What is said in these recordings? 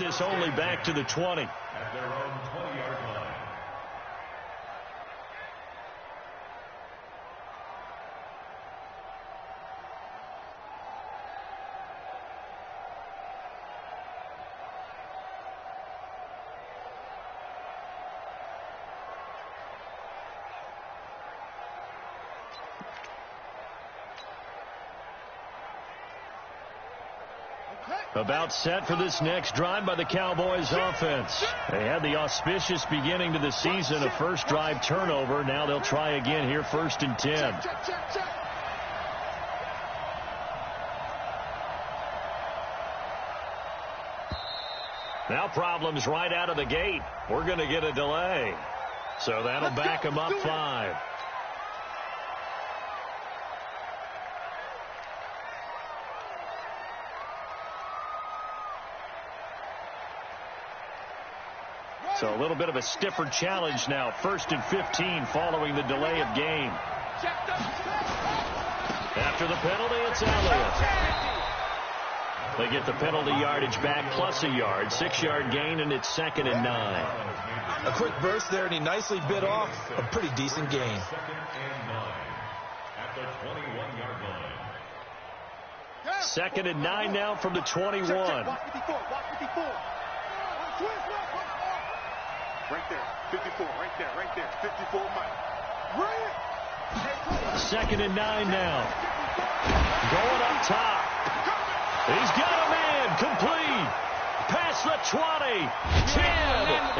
this only back to the 20. At their own 20-yard line. About set for this next drive by the Cowboys offense. They had the auspicious beginning to the season, a first drive turnover. Now they'll try again here, 1st and 10. Now problems right out of the gate. We're going to get a delay. So that'll back them up 5. So a little bit of a stiffer challenge now. 1st and 15 following the delay of game. After the penalty, it's Elliott. They get the penalty yardage back plus a yard. 6-yard gain, and it's 2nd and 9. A quick burst there, and he nicely bit off a pretty decent gain. 2nd and 9 at the 21-yard line. 2nd and 9 now from the 21. Right there, 54, right there, 54 Mike. 2nd and 9 now. Going up top. He's got a man, complete. Past the 20, 10,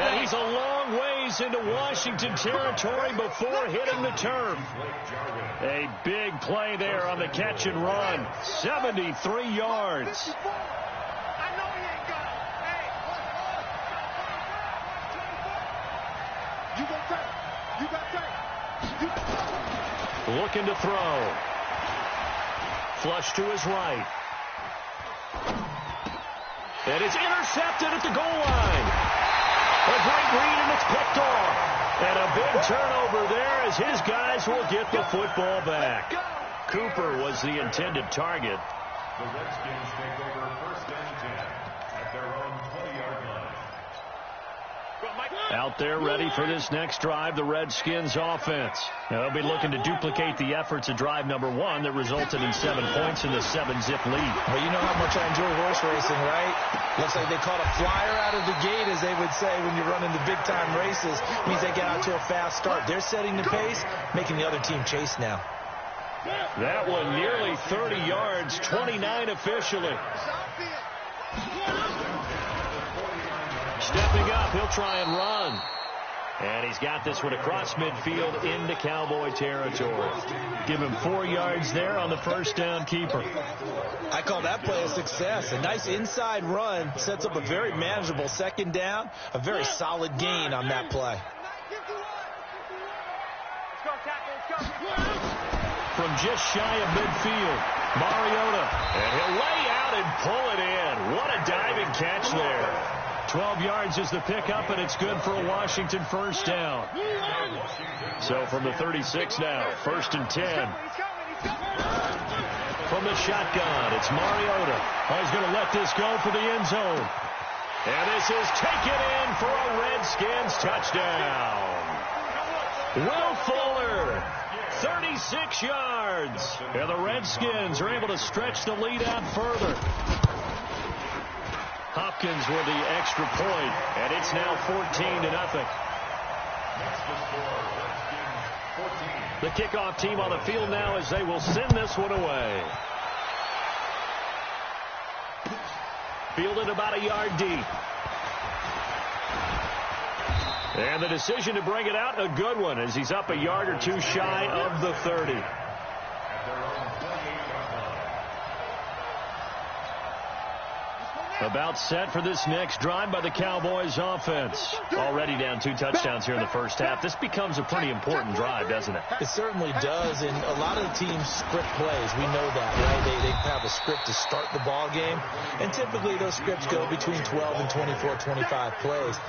and he's a long ways into Washington territory before hitting the turf. A big play there on the catch and run. 73 yards. Looking to throw. Flush to his right. And it's intercepted at the goal line. A great read, and it's picked off. And a big turnover there as his guys will get the football back. Cooper was the intended target. The Redskins take over 1st and 10 at their own 20-yard line. Out there ready for this next drive, the Redskins offense. Now, they'll be looking to duplicate the efforts of drive number 1 that resulted in 7 points in the 7-zip lead. Well, you know how much I enjoy horse racing, right? Looks like they caught a flyer out of the gate, as they would say when you're running the big-time races. It means they get out to a fast start. They're setting the pace, making the other team chase now. That one nearly 30 yards, 29 officially. Stepping up, he'll try and run. And he's got this one across midfield into Cowboy territory. Give him 4 yards there on the first down keeper. I call that play a success. A nice inside run sets up a very manageable 2nd down. A very solid gain on that play. From just shy of midfield, Mariota. And he'll lay out and pull it in. What a diving catch there. 12 yards is the pickup, and it's good for a Washington first down. So from the 36 now, 1st and 10. From the shotgun, it's Mariota. Oh, he's going to let this go for the end zone. And this is taken in for a Redskins touchdown. Will Fuller, 36 yards. And the Redskins are able to stretch the lead out further. Hopkins with the extra point, and it's now 14-0. The kickoff team on the field now as they will send this one away. Fielded about a yard deep. And the decision to bring it out, a good one, as he's up a yard or two shy of the 30. About set for this next drive by the Cowboys offense. Already down 2 touchdowns here in the first half. This becomes a pretty important drive, doesn't it? It certainly does, and a lot of the teams script plays. We know that, right? They have a script to start the ball game, and typically those scripts go between 12 and 24, 25 plays.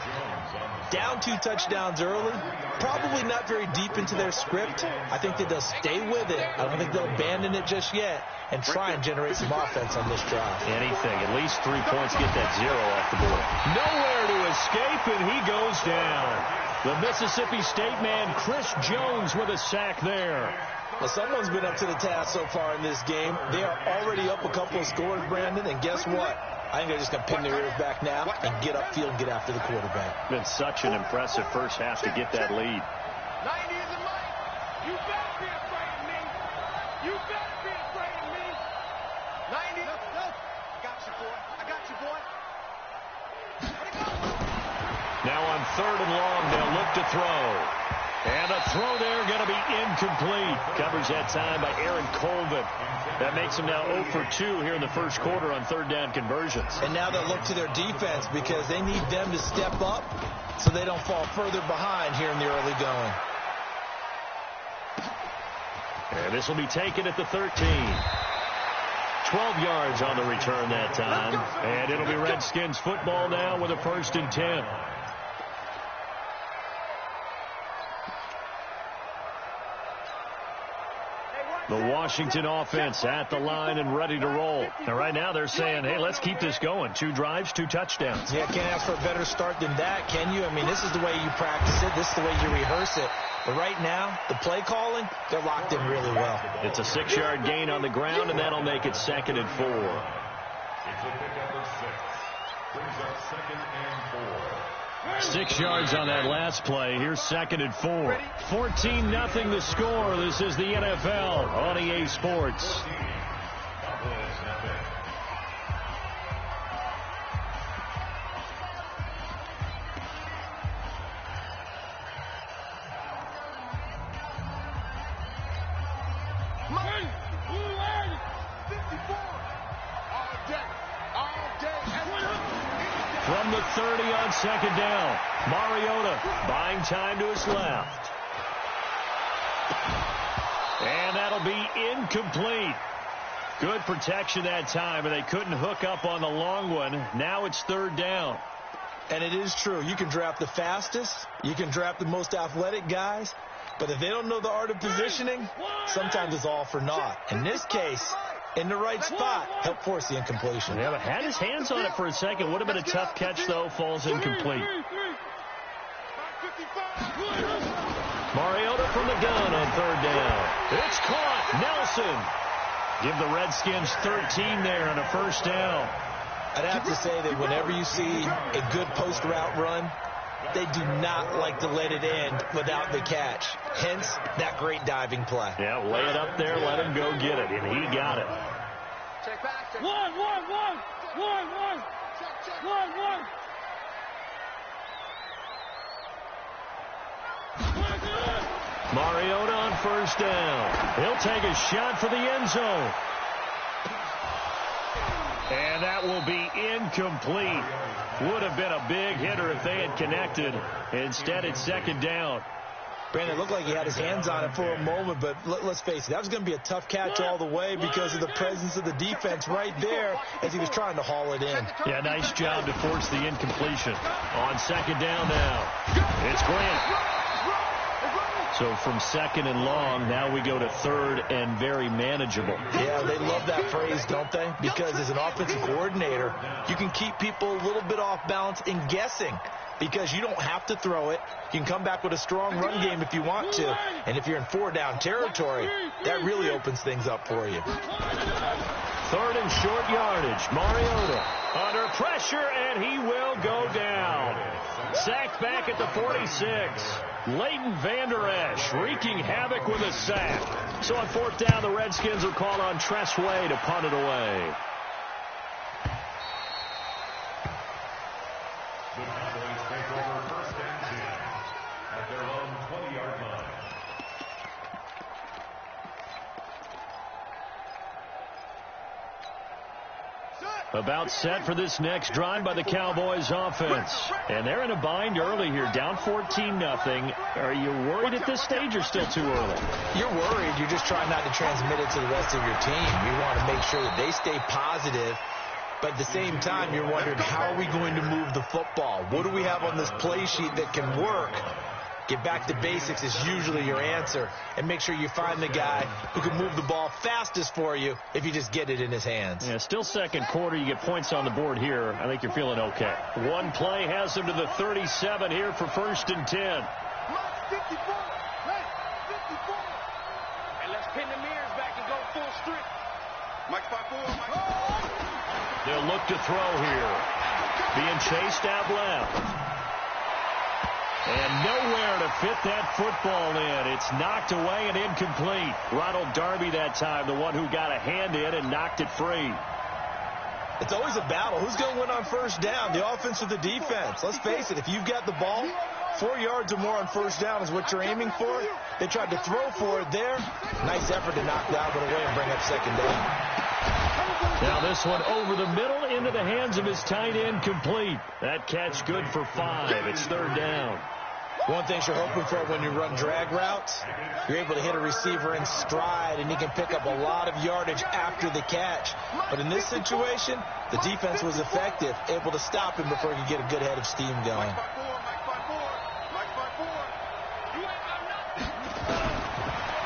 Down 2 touchdowns early, probably not very deep into their script. I think that they'll stay with it. I don't think they'll abandon it just yet and try and generate some offense on this drive. Anything, at least 3 points offense get that 0 off the board. Nowhere to escape, and he goes down. The Mississippi State man, Chris Jones, with a sack there. Well, someone's been up to the task so far in this game. They are already up a couple of scores, Brandon, and guess what? I think they're just going to pin their ears back now and get upfield and get after the quarterback. Been such an impressive first half to get that lead. 90 is a light. You better be afraid of me. You better be afraid of me. 90. No. I got you, boy. I got you, boy. Now on 3rd and long, they'll look to throw. And a throw there going to be incomplete. Covers that time by Aaron Colvin. That makes him now 0 for 2 here in the first quarter on 3rd down conversions. And now they'll look to their defense because they need them to step up so they don't fall further behind here in the early going. And this will be taken at the 13. 12 yards on the return that time. And it'll be Redskins football now with a 1st and 10. The Washington offense at the line and ready to roll. And right now they're saying, hey, let's keep this going. 2 drives, 2 touchdowns. Yeah, can't ask for a better start than that, can you? I mean, this is the way you practice it. This is the way you rehearse it. But right now, the play calling, they're locked in really well. It's a 6-yard gain on the ground, and that'll make it 2nd and 4. It's a pickup of 6. Brings up 2nd and 4. 6 yards on that last play. Here's 2nd and 4. 14-0 the score. This is the NFL on EA Sports. From the 30 on 2nd down, Mariota buying time to his left. And that'll be incomplete. Good protection that time, and they couldn't hook up on the long one. Now it's 3rd down. And it is true. You can draft the fastest. You can draft the most athletic guys. But if they don't know the art of positioning, sometimes it's all for naught. In this case, in the right spot, help force the incompletion. Yeah, but had his hands on it for a second. Would have been a tough catch, though. Falls incomplete. Mariota from the gun on 3rd down. It's caught. Nelson. Give the Redskins 13 there and a 1st down. I'd have to say that whenever you see a good post-route run, they do not like to let it end without the catch. Hence, that great diving play. Yeah, lay it up there, let him go get it, and he got it. Check back. Check. One. Mariota on 1st down. He'll take a shot for the end zone. And that will be incomplete. Would have been a big hitter if they had connected. Instead, it's 2nd down. Brandon, it looked like he had his hands on it for a moment, but let's face it, that was going to be a tough catch all the way because of the presence of the defense right there as he was trying to haul it in. Yeah, nice job to force the incompletion. On 2nd down now, it's Grant. So from 2nd and long, now we go to 3rd and very manageable. Yeah, they love that phrase, don't they? Because as an offensive coordinator, you can keep people a little bit off balance in guessing because you don't have to throw it. You can come back with a strong run game if you want to. And if you're in 4-down territory, that really opens things up for you. 3rd and short yardage. Mariota under pressure, and he will go down. Sacked back at the 46. Leighton Vander Esch wreaking havoc with a sack. So on 4th down, the Redskins will call on Tress Way to punt it away. The Cowboys take over 1st and 10 at their own 20-yard line. About set for this next drive by the Cowboys offense. And they're in a bind early here, down 14-0. Are you worried at this stage or still too early? You're worried. You're just trying not to transmit it to the rest of your team. You want to make sure that they stay positive. But at the same time, you're wondering, how are we going to move the football? What do we have on this play sheet that can work Get back to basics is usually your answer. And make sure you find the guy who can move the ball fastest for you if you just get it in his hands. Yeah, still second quarter. You get points on the board here. I think you're feeling okay. One play has him to the 37 here for 1st and 10. Hey, let's pin the mirrors back and go full strength. Mike 5-4. They'll look to throw here. Being chased out left. And nowhere to fit that football in. It's knocked away and incomplete. Ronald Darby that time, the one who got a hand in and knocked it free. It's always a battle. Who's going to win on 1st down, the offense or the defense? Let's face it, if you've got the ball, 4 yards or more on 1st down is what you're aiming for. They tried to throw for it there. Nice effort to knock that one away and bring up 2nd down. Now this one over the middle into the hands of his tight end, complete. That catch good for 5. It's 3rd down. One thing you're hoping for when you run drag routes, you're able to hit a receiver in stride, and he can pick up a lot of yardage after the catch. But in this situation, the defense was effective, able to stop him before he could get a good head of steam going.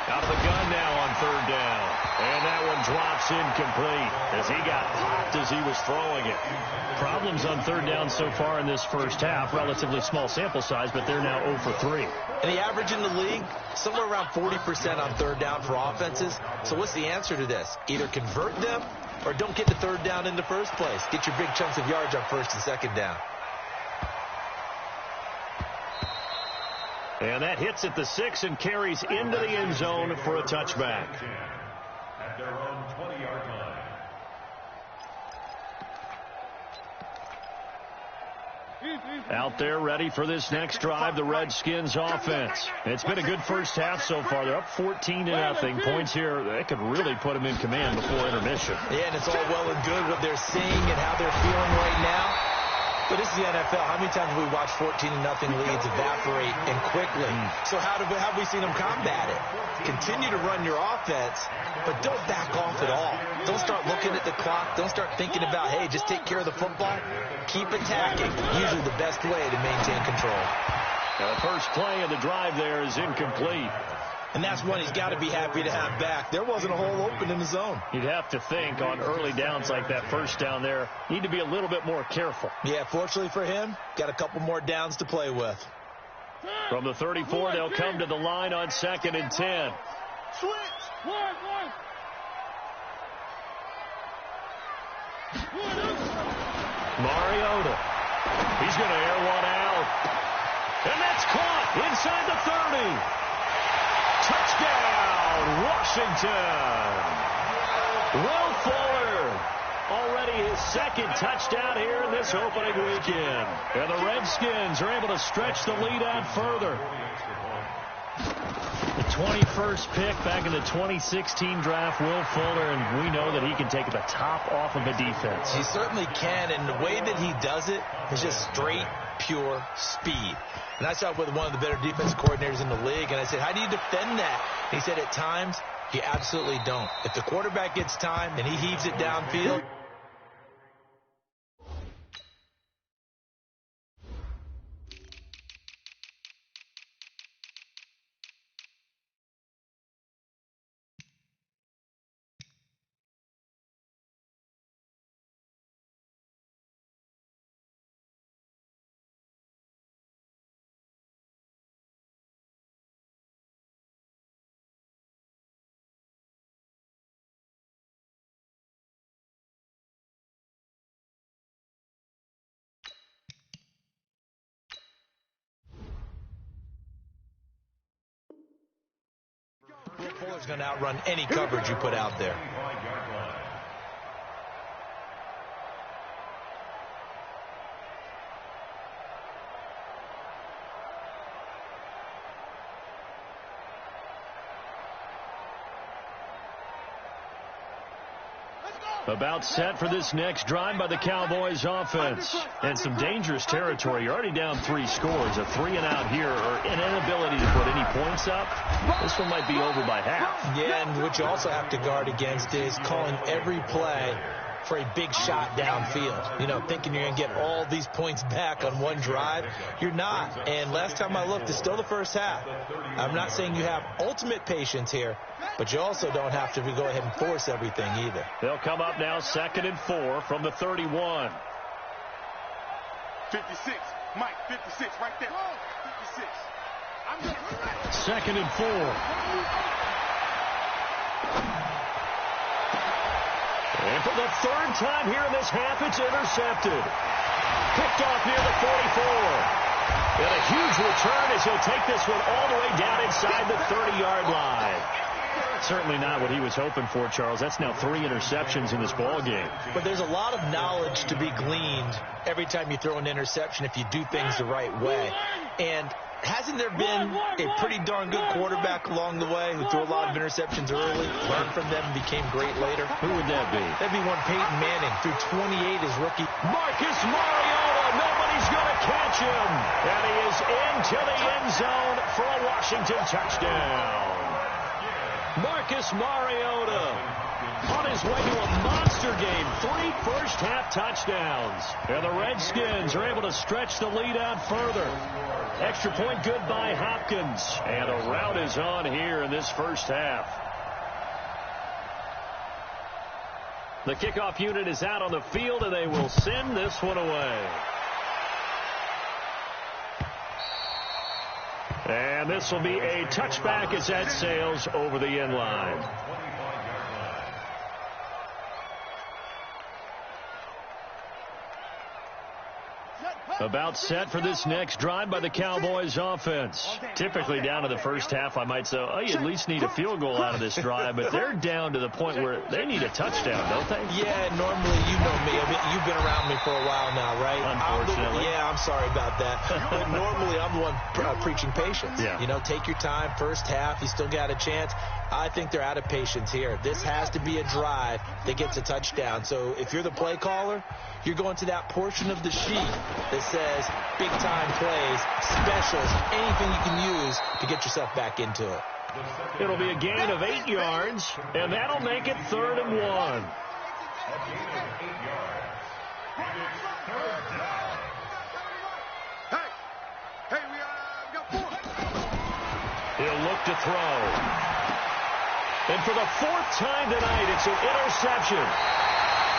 Out of the gun now on 3rd down. And that one drops incomplete as he got popped as he was throwing it. Problems on 3rd down so far in this first half. Relatively small sample size, but they're now 0 for 3. And the average in the league, somewhere around 40% on 3rd down for offenses. So what's the answer to this? Either convert them or don't get to 3rd down in the first place. Get your big chunks of yards on 1st and 2nd down. And that hits at the 6 and carries into the end zone for a touchback. At their own 20-yard line. Out there ready for this next drive, the Redskins offense. It's been a good first half so far. They're up 14-0. Points here, they could really put them in command before intermission. Yeah, and it's all well and good what they're seeing and how they're feeling right now. But this is the NFL. How many times have we watched 14-0 leads evaporate and quickly? So how have we seen them combat it? Continue to run your offense, but don't back off at all. Don't start looking at the clock. Don't start thinking about, hey, just take care of the football. Keep attacking. Usually the best way to maintain control. Now the first play of the drive there is incomplete. And that's one he's got to be happy to have back. There wasn't a hole open in the zone. You'd have to think on early downs like that first down there, need to be a little bit more careful. Yeah, fortunately for him, got a couple more downs to play with. From the 34, they'll come to the line on 2nd and 10. Switch. One. Mariota. He's going to air one out. And that's caught inside the 30. Touchdown, Washington. Will Fuller, already his 2nd touchdown here in this opening weekend. And the Redskins are able to stretch the lead out further. The 21st pick back in the 2016 draft, Will Fuller, and we know that he can take the top off of a defense. He certainly can, and the way that he does it is just straight, pure speed. And I saw it with one of the better defense coordinators in the league, and I said, how do you defend that? And he said, at times, you absolutely don't. If the quarterback gets time and he heaves it downfield, Will Fuller's going to outrun any coverage you put out there. About set for this next drive by the Cowboys offense. And some dangerous territory. You're already down 3 scores. A 3-and-out here, or an inability to put any points up. This one might be over by half. Yeah, and what you also have to guard against is calling every play for a big shot downfield. You know, thinking you're going to get all these points back on one drive. You're not. And last time I looked, it's still the first half. I'm not saying you have ultimate patience here, but you also don't have to go ahead and force everything either. They'll come up now 2nd and 4 from the 31. 56. Mike, 56 right there. 56. I'm good. 2nd and 4. And for the third time here in this half, it's intercepted. Picked off near the 44. And a huge return as he'll take this one all the way down inside the 30-yard line. Certainly not what he was hoping for, Charles. That's now 3 interceptions in this ball game. But there's a lot of knowledge to be gleaned every time you throw an interception if you do things the right way. And hasn't there been a pretty darn good quarterback along the way who threw a lot of interceptions early, learned from them, and became great later? Who would that be? That'd be one Peyton Manning, threw 28 as rookie. Marcus Mariota, nobody's going to catch him. And he is into the end zone for a Washington touchdown. Marcus Mariota on his way to a monster game. 3 first-half touchdowns. And the Redskins are able to stretch the lead out further. Extra point good by Hopkins. And a rout is on here in this first half. The kickoff unit is out on the field, and they will send this one away. And this will be a touchback as that sails over the end line. About set for this next drive by the Cowboys offense. Typically down to the first half, I might say, oh, you at least need a field goal out of this drive, but they're down to the point where they need a touchdown, don't they? Yeah, normally, you know me. I mean, you've been around me for a while now, right? Unfortunately. I'm sorry about that. But normally, I'm the one preaching patience. Yeah. You know, take your time, first half, you still got a chance. I think they're out of patience here. This has to be a drive that gets a touchdown. So if you're the play caller, you're going to that portion of the sheet that says big-time plays, specials, anything you can use to get yourself back into it. It'll be a gain of 8 yards, and that'll make it 3rd and 1. Hey, we got 4. He'll look to throw. And for the 4th time tonight, it's an interception.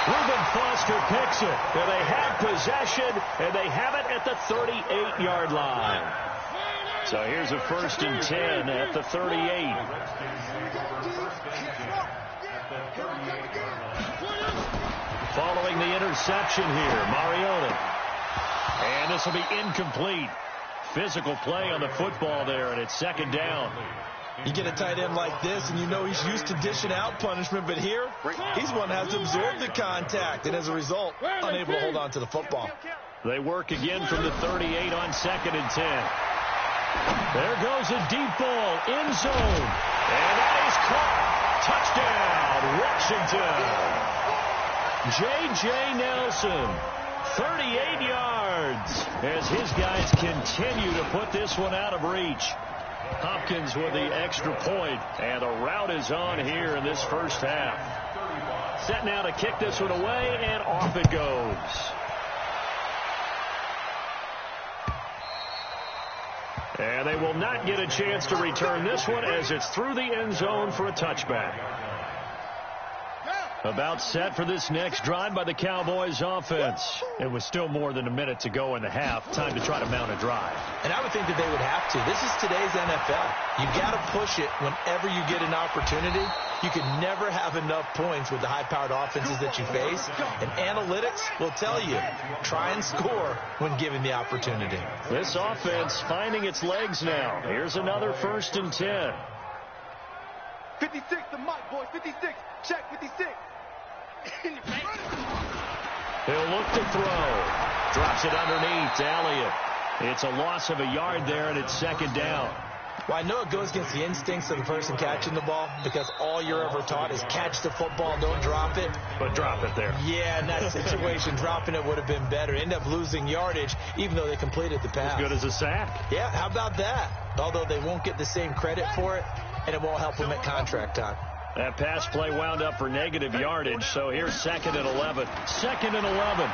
Reuben Foster picks it. And they have possession, and they have it at the 38-yard line. So here's a 1st and 10 at the 38. Following the interception here, Mariota. And this will be incomplete. Physical play on the football there, and it's 2nd down. You get a tight end like this, and you know he's used to dishing out punishment, but here, he's one that has to absorb the contact, and as a result, unable to hold on to the football. They work again from the 38 on 2nd and 10. There goes a deep ball, end zone, and that is caught. Touchdown, Washington. J.J. Nelson, 38 yards, as his guys continue to put this one out of reach. Hopkins with the extra point, and a rout is on here in this first half. Set now to kick this one away, and off it goes. And they will not get a chance to return this one as it's through the end zone for a touchback. About set for this next drive by the Cowboys offense. It was still more than a minute to go in the half. Time to try to mount a drive. And I would think that they would have to. This is today's NFL. You got to push it whenever you get an opportunity. You can never have enough points with the high-powered offenses that you face. And analytics will tell you, try and score when given the opportunity. This offense finding its legs now. Here's another 1st and 10. 56, the mic, boys. 56. Check, 56. He'll look to throw. Drops it underneath to Elliott. It's a loss of a yard there, and it's 2nd down. Well, I know it goes against the instincts of the person catching the ball because all you're ever taught is catch the football, don't drop it. But drop it there. Yeah, in that situation, dropping it would have been better. End up losing yardage, even though they completed the pass. As good as a sack. Yeah, how about that? Although they won't get the same credit for it, and it won't help them at contract time. That pass play wound up for negative yardage, so here's 2nd and 11. 2nd and 11.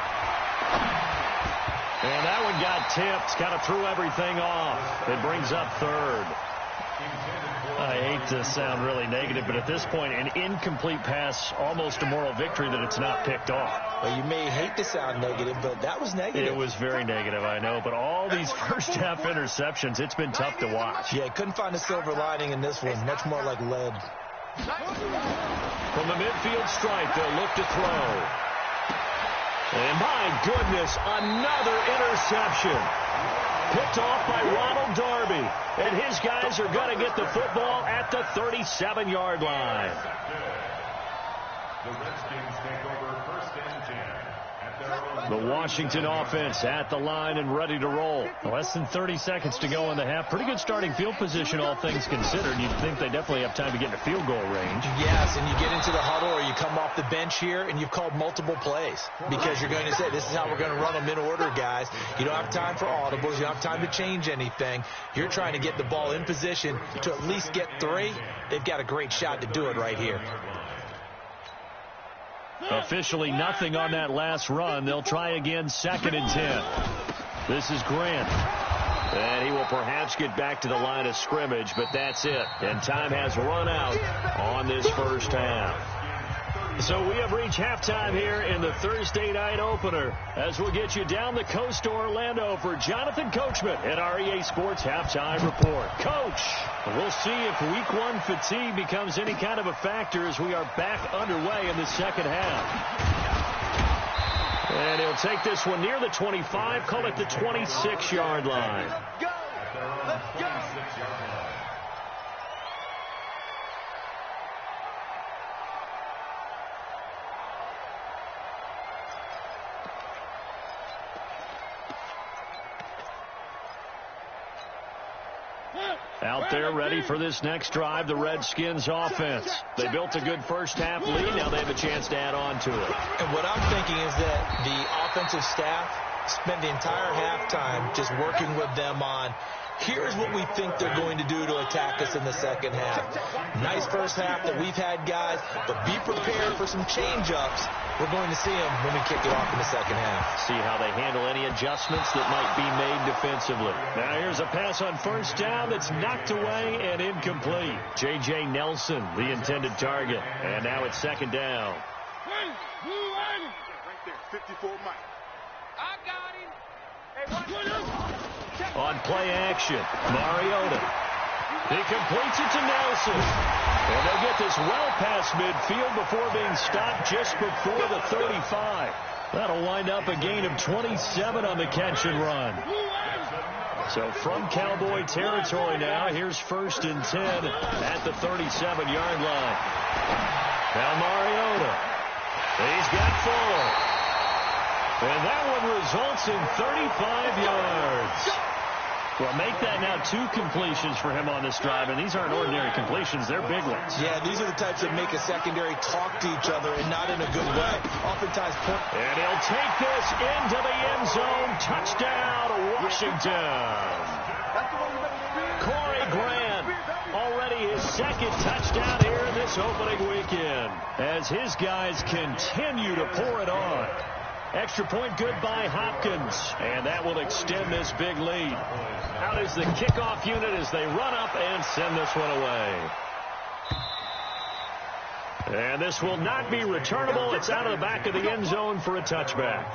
And that one got tipped, kind of threw everything off. It brings up 3rd. I hate to sound really negative, but at this point, an incomplete pass, almost a moral victory that it's not picked off. Well, you may hate to sound negative, but that was negative. It was very negative, I know, but all these first-half interceptions, it's been tough to watch. Yeah, couldn't find a silver lining in this one, much more like lead. From the midfield stripe, they'll look to throw. And my goodness, another interception. Picked off by Ronald Darby. And his guys are going to get the football at the 37-yard line. The Redskins take over 1st and 10 at their own. The Washington offense at the line and ready to roll. Less than 30 seconds to go in the half. Pretty good starting field position, all things considered. You'd think they definitely have time to get into field goal range. Yes, and you get into the huddle or you come off the bench here and you've called multiple plays because you're going to say, this is how we're going to run them in order, guys. You don't have time for audibles. You don't have time to change anything. You're trying to get the ball in position to at least get 3. They've got a great shot to do it right here. Officially nothing on that last run. They'll try again, 2nd and 10. This is Grant. And he will perhaps get back to the line of scrimmage, but that's it. And time has run out on this first half. So we have reached halftime here in the Thursday night opener as we'll get you down the coast to Orlando for Jonathan Coachman at our EA Sports Halftime Report. Coach, we'll see if Week 1 fatigue becomes any kind of a factor as we are back underway in the second half. And he'll take this one near the 25, call it the 26-yard line. Let's go! Let's go! Out there ready for this next drive, the Redskins offense. They built a good first half lead. Now they have a chance to add on to it. And what I'm thinking is that the offensive staff spent the entire halftime just working with them on, here's what we think they're going to do to attack us in the second half. Nice first half that we've had, guys, but be prepared for some change-ups. We're going to see them when we kick it off in the second half. See how they handle any adjustments that might be made defensively. Now here's a pass on first down that's knocked away and incomplete. J.J. Nelson, the intended target. And now it's 2nd down. Right there, 54 Mike. I got him. Hey, watch. On play action, Mariota. He completes it to Nelson. And they'll get this well past midfield before being stopped just before the 35. That'll wind up a gain of 27 on the catch and run. So from Cowboy territory now, here's 1st and 10 at the 37-yard line. Now Mariota. He's got Fuller. And that one results in 35 yards. Well, make that now 2 completions for him on this drive, and these aren't ordinary completions. They're big ones. Yeah, these are the types that make a secondary talk to each other and not in a good way. Oftentimes, and he'll take this into the end zone. Touchdown, Washington. Corey Grant, already his 2nd touchdown here in this opening weekend, as his guys continue to pour it on. Extra point good by Hopkins, and that will extend this big lead. Out is the kickoff unit as they run up and send this one away. And this will not be returnable. It's out of the back of the end zone for a touchback.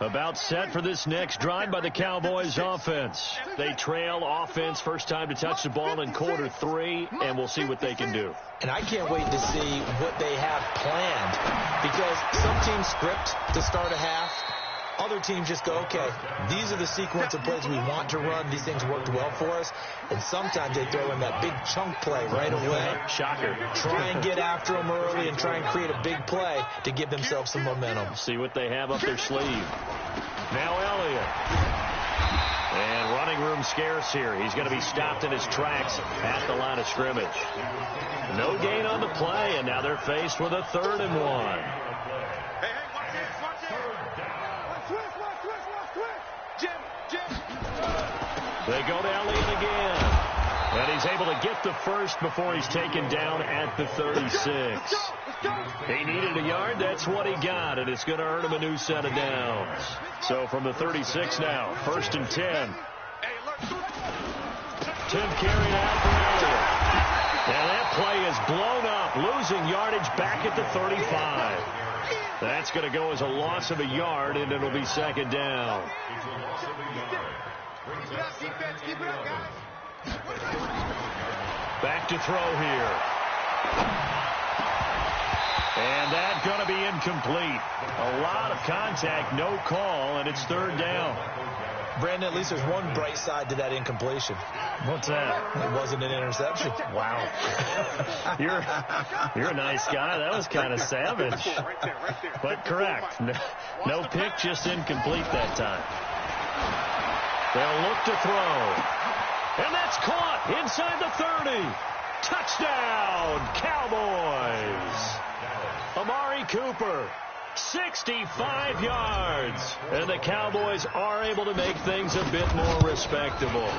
About set for this next drive by the Cowboys offense. They trail offense first time to touch the ball in quarter 3, and we'll see what they can do. And I can't wait to see what they have planned, because some teams script to start a half. Other teams just go, okay, these are the sequence of plays we want to run. These things worked well for us. And sometimes they throw in that big chunk play right away. Shocker. Try and get after them early and try and create a big play to give themselves some momentum. See what they have up their sleeve. Now Elliott. And running room scarce here. He's going to be stopped in his tracks at the line of scrimmage. No gain on the play, and now they're faced with a 3rd and 1. Hey, watch this, watch this. Switch. Jim. They go to Elliott again. And he's able to get the first before he's taken down at the 36. He needed a yard. That's what he got, and it's going to earn him a new set of downs. So from the 36 now, 1st and 10. Tim carried out for Elliott. And that play is blown up, losing yardage back at the 35. That's going to go as a loss of a yard, and it'll be 2nd down. Back to throw here. And that's going to be incomplete. A lot of contact, no call, and it's 3rd down. Brandon, at least there's one bright side to that incompletion. What's that? It wasn't an interception. Wow. You're a nice guy. That was kind of savage. But correct. No pick, just incomplete that time. They'll look to throw. And that's caught inside the 30. Touchdown, Cowboys. Amari Cooper, 65 yards. And the Cowboys are able to make things a bit more respectable.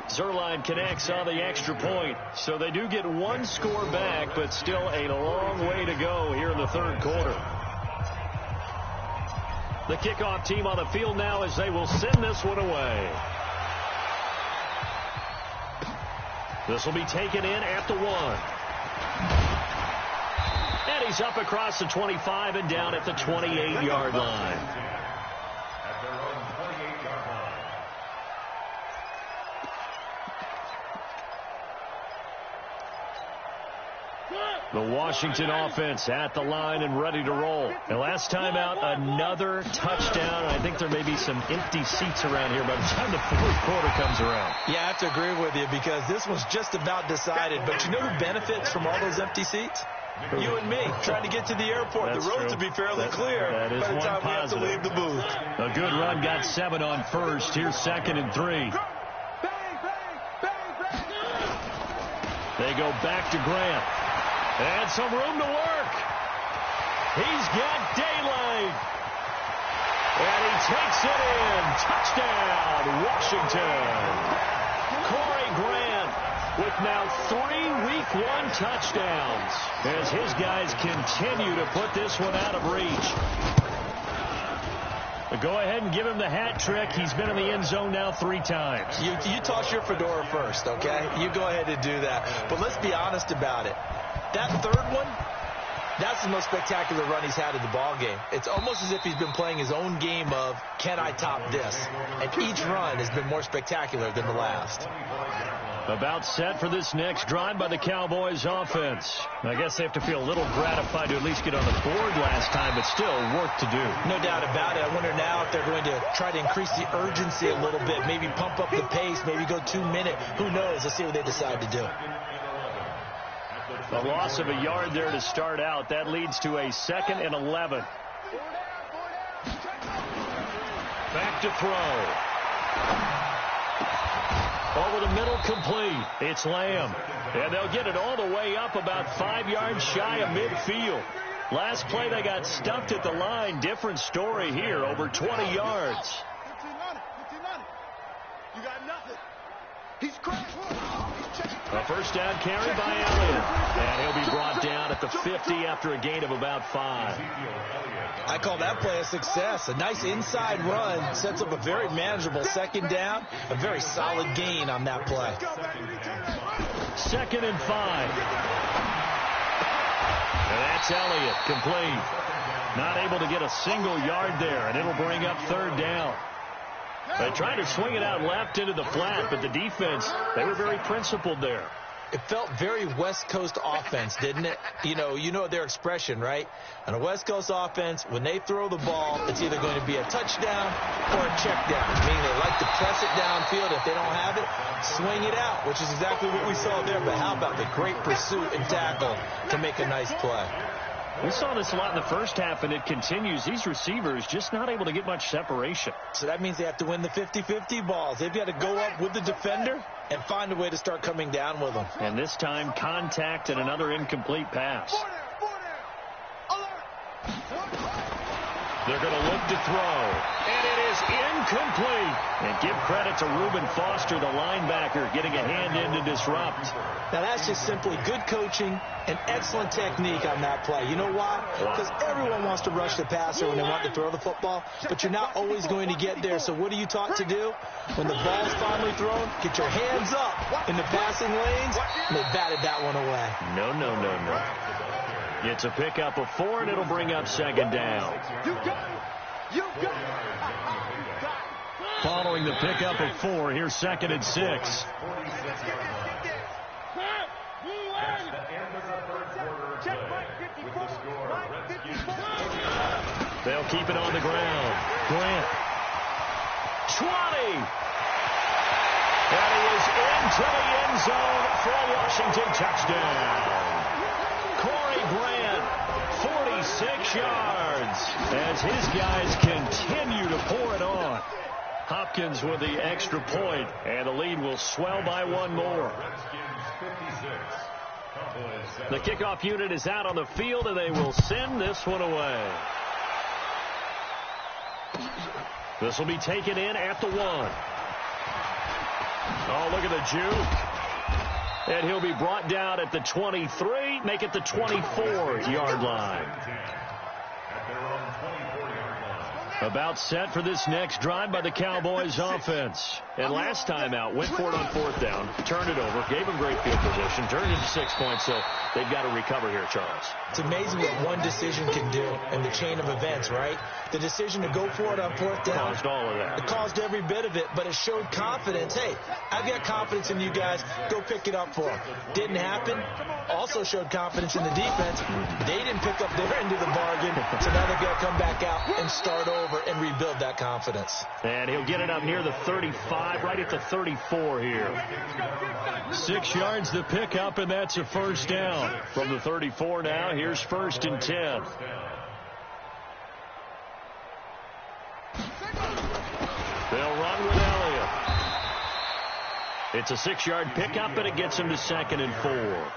Zerline connects on the extra point. So they do get one score back, but still a long way to go here in the 3rd quarter. The kickoff team on the field now as they will send this one away. This will be taken in at the 1. And he's up across the 25 and down at the 28-yard line. At their own 28-yard line. The Washington offense at the line and ready to roll. And last time out, another touchdown. I think there may be some empty seats around here by the time the 4th quarter comes around. Yeah, I have to agree with you because this was just about decided. But you know who benefits from all those empty seats? You and me, trying to get to the airport. That's the roads true. will be fairly clear that is by the time one we have to leave the booth. A good run got 7 on first. Here's 2nd and 3. They go back to Grant. And some room to work. He's got daylight. And he takes it in. Touchdown, Washington. Corey Grant with now 3 Week 1 touchdowns as his guys continue to put this one out of reach. But go ahead and give him the hat trick. He's been in the end zone now 3 times. You toss your fedora first, okay? You go ahead and do that. But let's be honest about it. That 3rd one, that's the most spectacular run he's had in the ball game. It's almost as if he's been playing his own game of, can I top this? And each run has been more spectacular than the last. About set for this next drive by the Cowboys offense. I guess they have to feel a little gratified to at least get on the board last time, but still work to do. No doubt about it. I wonder now if they're going to try to increase the urgency a little bit, maybe pump up the pace, maybe go 2-minute. Who knows? Let's see what they decide to do. A loss of a yard there to start out. That leads to a 2nd and 11. Back to throw. Over the middle, complete. It's Lamb. And they'll get it all the way up about 5 yards shy of midfield. Last play, they got stuffed at the line. Different story here, over 20 yards. You got nothing. He's crashed. A first down carry by Elliott. And he'll be brought down at the 50 after a gain of about 5. I call that play a success. A nice inside run sets up a very manageable 2nd down. A very solid gain on that play. 2nd and 5. And that's Elliott, complete. Not able to get a single yard there, and it'll bring up 3rd down. They tried to swing it out left into the flat, but the defense, they were very principled there. It felt very West Coast offense, didn't it? You know their expression, right? On a West Coast offense, when they throw the ball, it's either going to be a touchdown or a check down. Meaning they like to press it downfield. If they don't have it, swing it out, which is exactly what we saw there. But how about the great pursuit and tackle to make a nice play? We saw this a lot in the first half, and it continues. These receivers just not able to get much separation. So that means they have to win the 50-50 balls. They've got to go up with the defender and find a way to start coming down with them. And this time, contact and another incomplete pass. They're going to look to throw. And it is incomplete. And give credit to Reuben Foster, the linebacker, getting a hand in to disrupt. Now, that's just simply good coaching and excellent technique on that play. You know why? Because everyone wants to rush the passer when they want to throw the football, but you're not always going to get there. So what are you taught to do? When the ball's finally thrown, get your hands up in the passing lanes, and they batted that one away. No. It's a pickup of 4, and it'll bring up second down. You got it. You got it. Following the pickup of 4, here's second and 6. They'll keep it on the ground. Grant. 20. And he is into the end zone for a Washington touchdown. Corey Grant, 46 yards, as his guys continue to pour it on. Hopkins with the extra point, and the lead will swell by 1 more. The kickoff unit is out on the field, and they will send this one away. This will be taken in at the 1. Oh, look at the juke. And he'll be brought down at the 23, make it the 24-yard line. About set for this next drive by the Cowboys offense. And last time out, went for it on 4th down, turned it over, gave them great field position, turned it into 6 points, so they've got to recover here, Charles. It's amazing what one decision can do in the chain of events, right? The decision to go for it on 4th down. Caused all of that. It caused every bit of it, but it showed confidence. Hey, I've got confidence in you guys. Go pick it up for them. Didn't happen. Also showed confidence in the defense. They didn't pick up their end of the bargain, so now they've got to come back out and start over and rebuild that confidence. And he'll get it up near the 35, right at the 34 here. 6 yards to pick up, and that's a first down. From the 34 now, here's 1st and 10. They'll run with Elliott. It's a 6-yard pickup, and it gets him to 2nd and 4.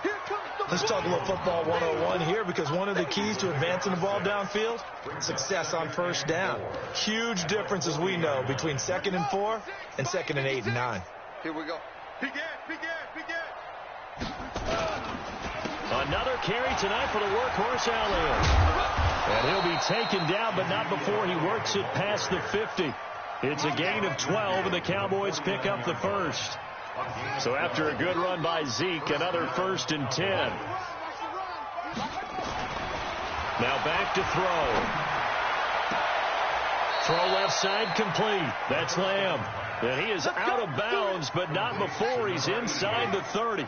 Let's talk a little football 101 here, because one of the keys to advancing the ball downfield, success on 1st down. Huge difference, as we know, between 2nd and 4 and 2nd and 8 and 9. Here we go. Begin. Another carry tonight for the workhorse Elliott. And he'll be taken down, but not before he works it past the 50. It's a gain of 12, and the Cowboys pick up the first. So after a good run by Zeke, another 1st and 10. Now back to throw. Throw left side complete. That's Lamb. And he is out of bounds, but not before he's inside the 30.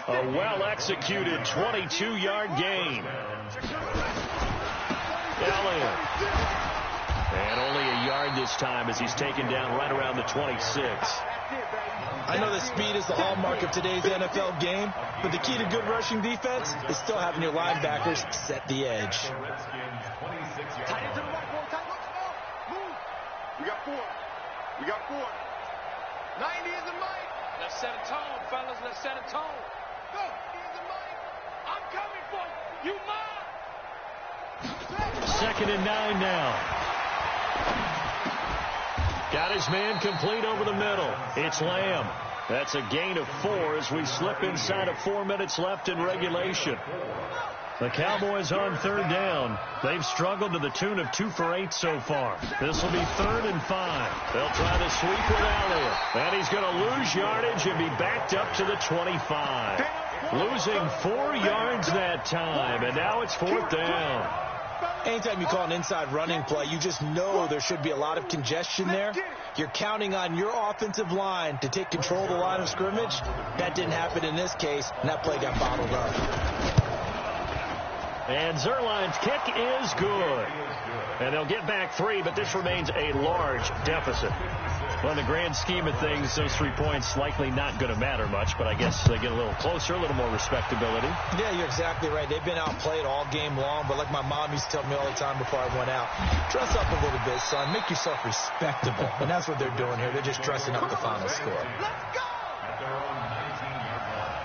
A well-executed 22-yard gain. Elliott. And only a yard this time as he's taken down right around the 26. I know that speed is the hallmark of today's NFL game, but the key to good rushing defense is still having your linebackers set the edge. Tight end to the right, boy. Tight end. Move. We got 4. 90 is the mic. Let's set a tone, fellas. Let's set a tone. Go. 90 is the mic. I'm coming for you. You mine. 2nd and 9 now. Got his man complete over the middle. It's Lamb. That's a gain of 4 as we slip inside of 4 minutes left in regulation. The Cowboys on 3rd down. They've struggled to the tune of 2 for 8 so far. This will be 3rd and 5. They'll try to sweep with Elliott. And he's going to lose yardage and be backed up to the 25. Losing 4 yards that time, and now it's 4th down. Anytime you call an inside running play, you just know there should be a lot of congestion there. You're counting on your offensive line to take control of the line of scrimmage. That didn't happen in this case, and that play got bottled up. And Zerline's kick is good. And they'll get back 3, but this remains a large deficit. Well, in the grand scheme of things, those 3 points likely not going to matter much, but I guess they get a little closer, a little more respectability. Yeah, you're exactly right. They've been outplayed all game long, but like my mom used to tell me all the time before I went out, dress up a little bit, son. Make yourself respectable. And that's what they're doing here. They're just dressing up the final score. Let's go. At their own 19-yard line.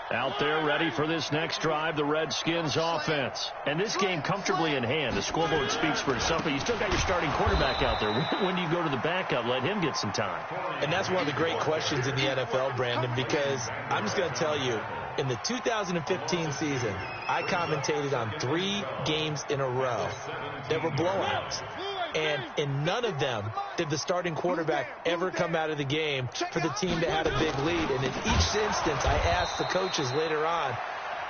Out there ready for this next drive, the Redskins offense. And this game comfortably in hand. The scoreboard speaks for itself, but you still got your starting quarterback out there. When do you go to the backup? Let him get some time. And that's one of the great questions in the NFL, Brandon, because I'm just going to tell you, in the 2015 season, I commentated on 3 games in a row that were blowouts. And in none of them did the starting quarterback ever come out of the game for the team that had a big lead. And in each instance, I asked the coaches later on,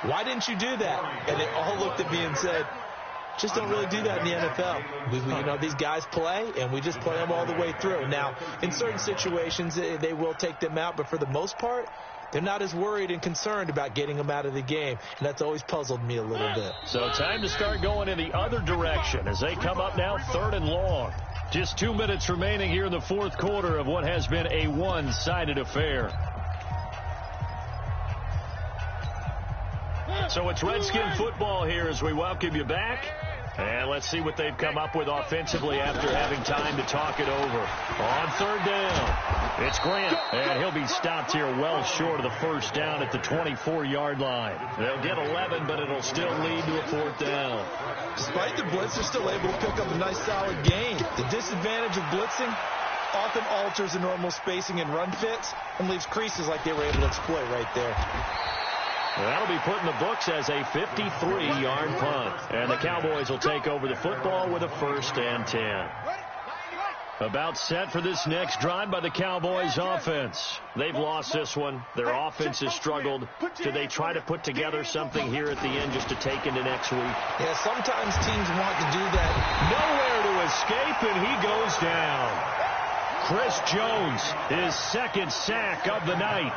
why didn't you do that? And they all looked at me and said, just don't really do that in the NFL. These guys play, and we just play them all the way through. Now, in certain situations, they will take them out, but for the most part, they're not as worried and concerned about getting them out of the game, and that's always puzzled me a little bit. So time to start going in the other direction as they come up now 3rd and long. Just 2 minutes remaining here in the 4th quarter of what has been a one-sided affair. So it's Redskin football here as we welcome you back. And let's see what they've come up with offensively after having time to talk it over. On 3rd down, it's Grant, and he'll be stopped here well short of the 1st down at the 24-yard line. They'll get 11, but it'll still lead to a 4th down. Despite the blitz, they're still able to pick up a nice, solid gain. The disadvantage of blitzing often alters the normal spacing and run fits and leaves creases like they were able to exploit right there. That'll be put in the books as a 53-yard punt. And the Cowboys will take over the football with a 1st and 10. About set for this next drive by the Cowboys offense. They've lost this one. Their offense has struggled. Do they try to put together something here at the end just to take into next week? Yeah, sometimes teams want to do that. Nowhere to escape, and he goes down. Chris Jones, his 2nd sack of the night.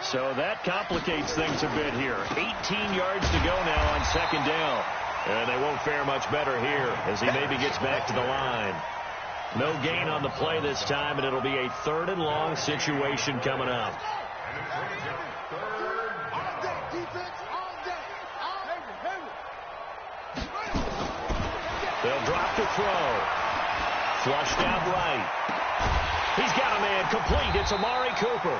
So that complicates things a bit here. 18 yards to go now on 2nd down. And they won't fare much better here as he maybe gets back to the line. No gain on the play this time, and it'll be a 3rd and long situation coming up. They'll drop to throw. Flushed out right. He's got a man complete. It's Amari Cooper.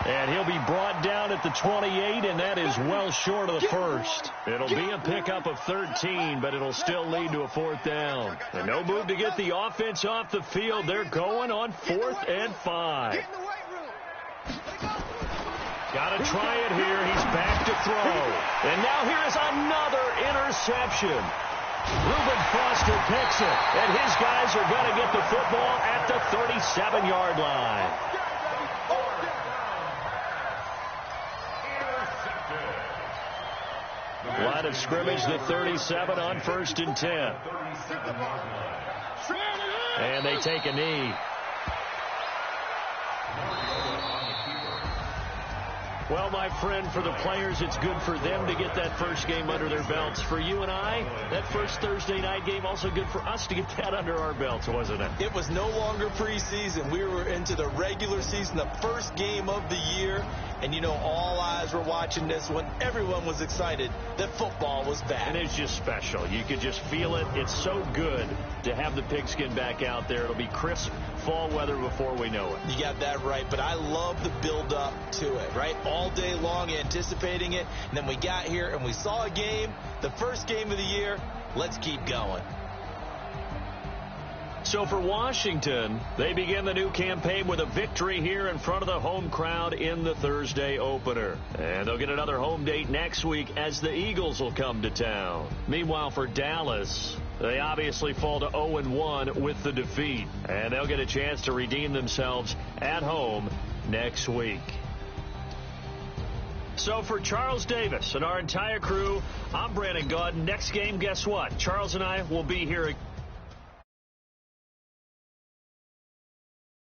And he'll be brought down at the 28, and that is well short of the 1st. It'll be a pickup of 13, but it'll still lead to a 4th down. And no move to get the offense off the field. They're going on 4th and 5. Got to try it here. He's back to throw. And now here is another interception. Reuben Foster picks it, and his guys are going to get the football at the 37-yard line. Line of scrimmage, the 37 on 1st and 10. And they take a knee. Well, my friend, for the players, it's good for them to get that first game under their belts. For you and I, that first Thursday night game, also good for us to get that under our belts, wasn't it? It was no longer preseason. We were into the regular season, the first game of the year. And, all eyes were watching this one. Everyone was excited that football was back. And it's just special. You could just feel it. It's so good to have the pigskin back out there. It'll be crisp fall weather before we know it. You got that right. But I love the build-up to it, right? All day long anticipating it. And then we got here and we saw a game, the first game of the year. Let's keep going. So for Washington, they begin the new campaign with a victory here in front of the home crowd in the Thursday opener. And they'll get another home date next week as the Eagles will come to town. Meanwhile, for Dallas, they obviously fall to 0-1 with the defeat. And they'll get a chance to redeem themselves at home next week. So for Charles Davis and our entire crew, I'm Brandon Gaudin. Next game, guess what? Charles and I will be here again.